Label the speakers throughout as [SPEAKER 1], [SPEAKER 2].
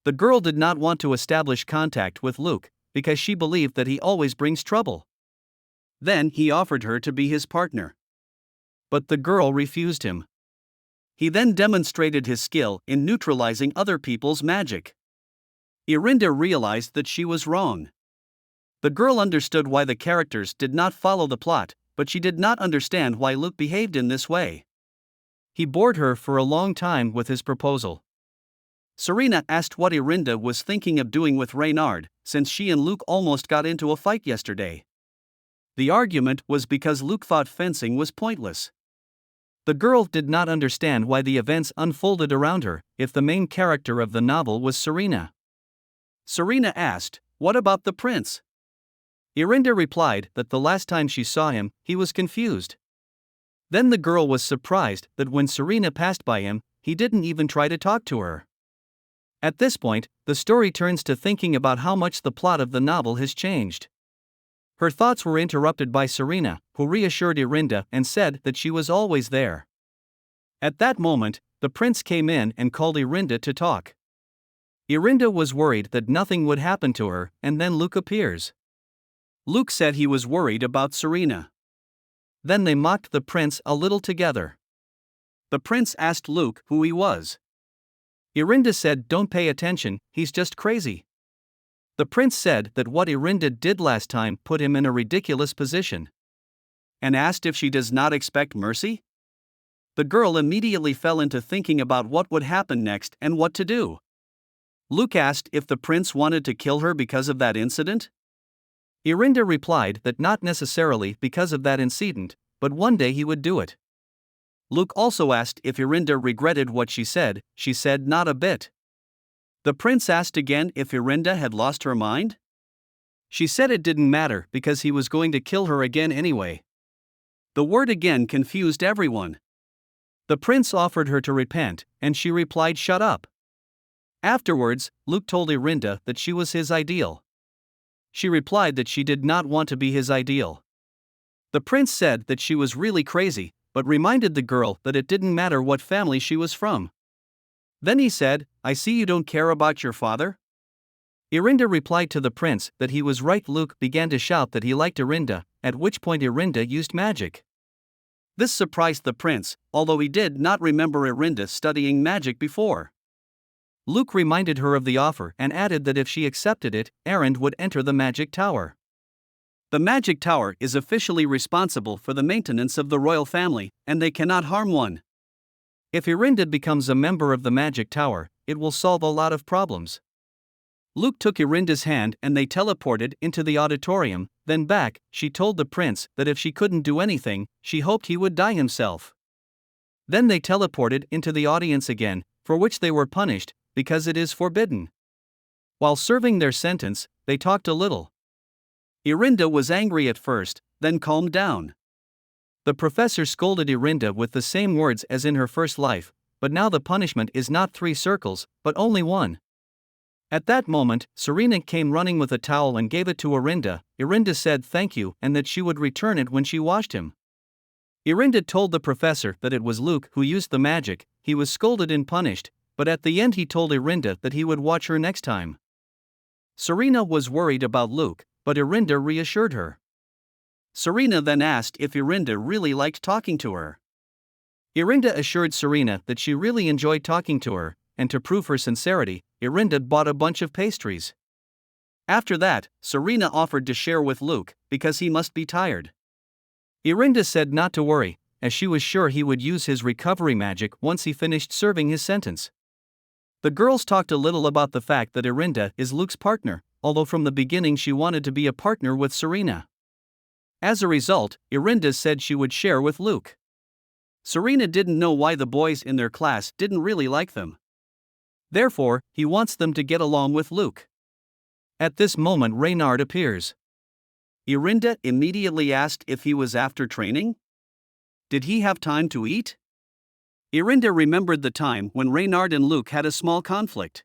[SPEAKER 1] The girl did not want to establish contact with Luke, because she believed that he always brings trouble. Then he offered her to be his partner. But the girl refused him. He then demonstrated his skill in neutralizing other people's magic. Irinda realized that she was wrong. The girl understood why the characters did not follow the plot, but she did not understand why Luke behaved in this way. He bored her for a long time with his proposal. Serena asked what Irinda was thinking of doing with Reynard, since she and Luke almost got into a fight yesterday. The argument was because Luke thought fencing was pointless. The girl did not understand why the events unfolded around her, if the main character of the novel was Serena. Serena asked, "What about the prince?" Irinda replied that the last time she saw him, he was confused. Then the girl was surprised that when Serena passed by him, he didn't even try to talk to her. At this point, the story turns to thinking about how much the plot of the novel has changed. Her thoughts were interrupted by Serena, who reassured Irinda and said that she was always there. At that moment, the prince came in and called Irinda to talk. Irinda was worried that nothing would happen to her, and then Luke appears. Luke said he was worried about Serena. Then they mocked the prince a little together. The prince asked Luke who he was. Irinda said, "Don't pay attention, he's just crazy." The prince said that what Irinda did last time put him in a ridiculous position, and asked if she does not expect mercy. The girl immediately fell into thinking about what would happen next and what to do. Luke asked if the prince wanted to kill her because of that incident. Irinda replied that not necessarily because of that incident, but one day he would do it. Luke also asked if Irinda regretted what she said not a bit. The prince asked again if Irinda had lost her mind. She said it didn't matter because he was going to kill her again anyway. The word again confused everyone. The prince offered her to repent, and she replied, "Shut up." Afterwards, Luke told Irinda that she was his ideal. She replied that she did not want to be his ideal. The prince said that she was really crazy, but reminded the girl that it didn't matter what family she was from. Then he said, "I see you don't care about your father?" Irinda replied to the prince that he was right. Luke began to shout that he liked Irinda, at which point Irinda used magic. This surprised the prince, although he did not remember Irinda studying magic before. Luke reminded her of the offer and added that if she accepted it, Irinda would enter the magic tower. The magic tower is officially responsible for the maintenance of the royal family, and they cannot harm one. If Irinda becomes a member of the magic tower, it will solve a lot of problems. Luke took Irinda's hand and they teleported into the auditorium, then back. She told the prince that if she couldn't do anything, she hoped he would die himself. Then they teleported into the audience again, for which they were punished, because it is forbidden. While serving their sentence, they talked a little. Irinda was angry at first, then calmed down. The professor scolded Irinda with the same words as in her first life, but now the punishment is not 3 circles, but only 1. At that moment, Serena came running with a towel and gave it to Irinda. Irinda said thank you and that she would return it when she washed him. Irinda told the professor that it was Luke who used the magic. He was scolded and punished, but at the end he told Irinda that he would watch her next time. Serena was worried about Luke, but Irinda reassured her. Serena then asked if Irinda really liked talking to her. Irinda assured Serena that she really enjoyed talking to her, and to prove her sincerity, Irinda bought a bunch of pastries. After that, Serena offered to share with Luke, because he must be tired. Irinda said not to worry, as she was sure he would use his recovery magic once he finished serving his sentence. The girls talked a little about the fact that Irinda is Luke's partner, although from the beginning she wanted to be a partner with Serena. As a result, Irinda said she would share with Luke. Serena didn't know why the boys in their class didn't really like them. Therefore, he wants them to get along with Luke. At this moment Reynard appears. Irinda immediately asked if he was after training. Did he have time to eat? Irinda remembered the time when Reynard and Luke had a small conflict.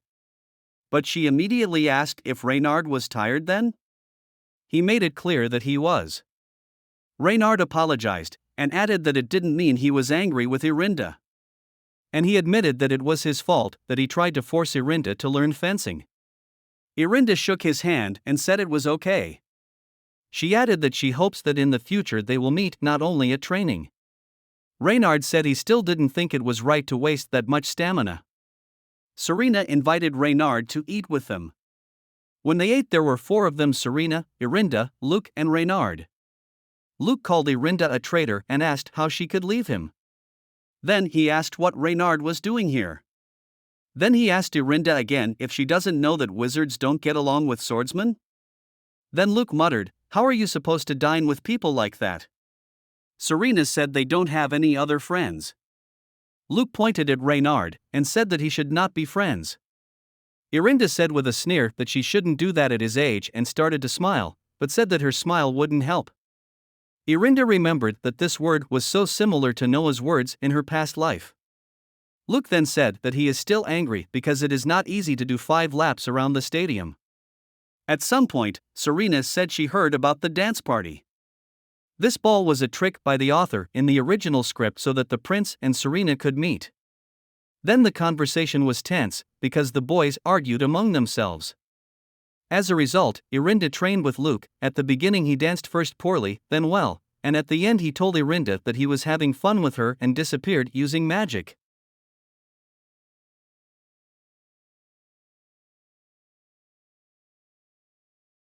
[SPEAKER 1] But she immediately asked if Reynard was tired then? He made it clear that he was. Reynard apologized, and added that it didn't mean he was angry with Irinda. and he admitted that it was his fault that he tried to force Irinda to learn fencing. Irinda shook his hand and said it was okay. She added that she hopes that in the future they will meet not only at training. Reynard said he still didn't think it was right to waste that much stamina. Serena invited Reynard to eat with them. When they ate, there were 4 of them: Serena, Irinda, Luke, and Reynard. Luke called Irinda a traitor and asked how she could leave him. Then he asked what Reynard was doing here. Then he asked Irinda again if she doesn't know that wizards don't get along with swordsmen. Then Luke muttered, "How are you supposed to dine with people like that?" Serena said they don't have any other friends. Luke pointed at Reynard and said that he should not be friends. Irinda said with a sneer that she shouldn't do that at his age and started to smile, but said that her smile wouldn't help. Irinda remembered that this word was so similar to Noah's words in her past life. Luke then said that he is still angry because it is not easy to do 5 laps around the stadium. At some point, Serena said she heard about the dance party. This ball was a trick by the author in the original script so that the prince and Serena could meet. Then the conversation was tense because the boys argued among themselves. As a result, Irinda trained with Luke. At the beginning he danced first poorly, then well, and at the end he told Irinda that he was having fun with her and disappeared using magic.